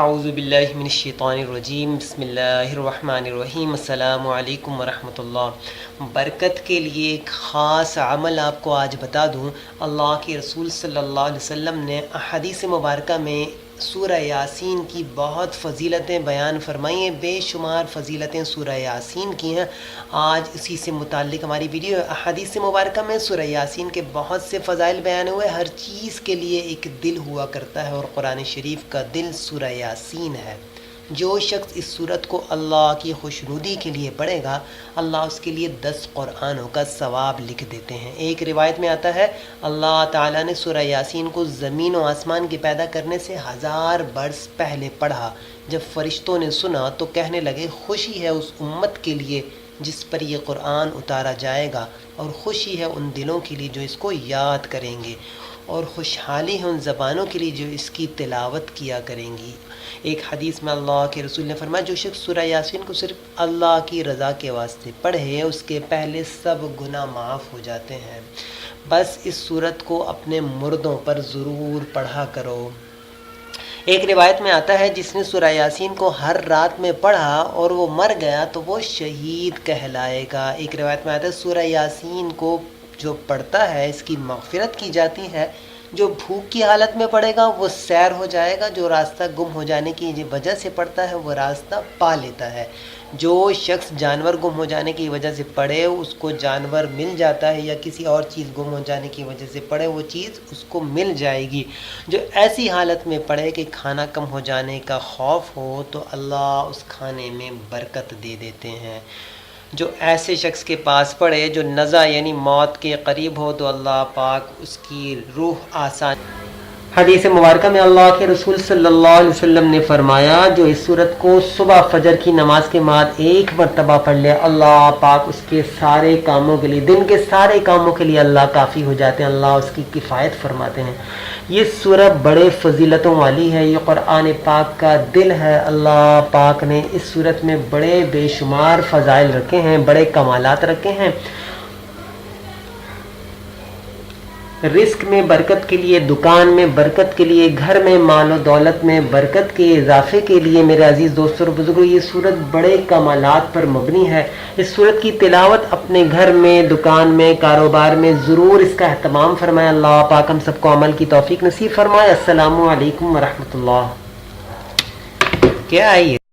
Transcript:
اعوذ باللہ من الشیطان الرجیم، بسم اللہ الرحمن الرحیم، السلام علیکم ورحمۃ اللہ۔ برکت کے لیے ایک خاص عمل آپ کو آج بتا دوں۔ اللہ کے رسول صلی اللہ علیہ وسلم نے احادیث مبارکہ میں سورہ یاسین کی بہت فضیلتیں بیان فرمائی ہیں، بے شمار فضیلتیں سورہ یاسین کی ہیں۔ آج اسی سے متعلق ہماری ویڈیو ہے۔ احادیث مبارکہ میں سورہ یاسین کے بہت سے فضائل بیان ہوئے۔ ہر چیز کے لیے ایک دل ہوا کرتا ہے اور قرآن شریف کا دل سورہ یاسین ہے۔ جو شخص اس سورت کو اللہ کی خوشنودی کے لیے پڑھے گا، اللہ اس کے لیے 10 قرآنوں کا ثواب لکھ دیتے ہیں۔ ایک روایت میں آتا ہے اللہ تعالیٰ نے سورہ یاسین کو زمین و آسمان کے پیدا کرنے سے 1000 برس پہلے پڑھا۔ جب فرشتوں نے سنا تو کہنے لگے خوشی ہے اس امت کے لیے جس پر یہ قرآن اتارا جائے گا، اور خوشی ہے ان دلوں کے لیے جو اس کو یاد کریں گے، اور خوشحالی ہے ان زبانوں کے لیے جو اس کی تلاوت کیا کریں گی۔ ایک حدیث میں اللہ کے رسول نے فرمایا جو شخص سورہ یاسین کو صرف اللہ کی رضا کے واسطے پڑھے، اس کے پہلے سب گناہ معاف ہو جاتے ہیں۔ بس اس سورت کو اپنے مردوں پر ضرور پڑھا کرو۔ ایک روایت میں آتا ہے جس نے سورہ یاسین کو ہر رات میں پڑھا اور وہ مر گیا تو وہ شہید کہلائے گا۔ ایک روایت میں آتا ہے سورہ یاسین کو جو پڑھتا ہے اس کی مغفرت کی جاتی ہے۔ جو بھوک کی حالت میں پڑھے گا وہ سیر ہو جائے گا، جو راستہ گم ہو جانے کی وجہ سے پڑھتا ہے وہ راستہ پا لیتا ہے۔ جو شخص جانور گم ہو جانے کی وجہ سے پڑھے اس کو جانور مل جاتا ہے، یا کسی اور چیز گم ہو جانے کی وجہ سے پڑھے وہ چیز اس کو مل جائے گی۔ جو ایسی حالت میں پڑھے کہ کھانا کم ہو جانے کا خوف ہو تو اللہ اس کھانے میں برکت دے دیتے ہیں۔ جو ایسے شخص کے پاس پڑھے جو نزع یعنی موت کے قریب ہو تو اللہ پاک اس کی روح آسان۔ حدیث مبارکہ میں اللہ کے رسول صلی اللہ علیہ وسلم نے فرمایا جو اس سورت کو صبح فجر کی نماز کے بعد ایک مرتبہ پڑھ لے، اللہ پاک اس کے سارے کاموں کے لیے، دن کے سارے کاموں کے لیے اللہ کافی ہو جاتے ہیں، اللہ اس کی کفایت فرماتے ہیں۔ یہ سورت بڑے فضیلتوں والی ہے، یہ قرآن پاک کا دل ہے۔ اللہ پاک نے اس سورت میں بڑے بے شمار فضائل رکھے ہیں، بڑے کمالات رکھے ہیں۔ رزق میں برکت کے لیے، دکان میں برکت کے لیے، گھر میں مال و دولت میں برکت کے اضافے کے لیے میرے عزیز دوستوں اور بزرگوں، یہ سورت بڑے کمالات پر مبنی ہے۔ اس سورت کی تلاوت اپنے گھر میں، دکان میں، کاروبار میں ضرور اس کا اہتمام فرمائے۔ اللہ پاک ہم سب کو عمل کی توفیق نصیب فرمائے۔ السلام علیکم ورحمۃ اللہ۔ کیا ہے یہ؟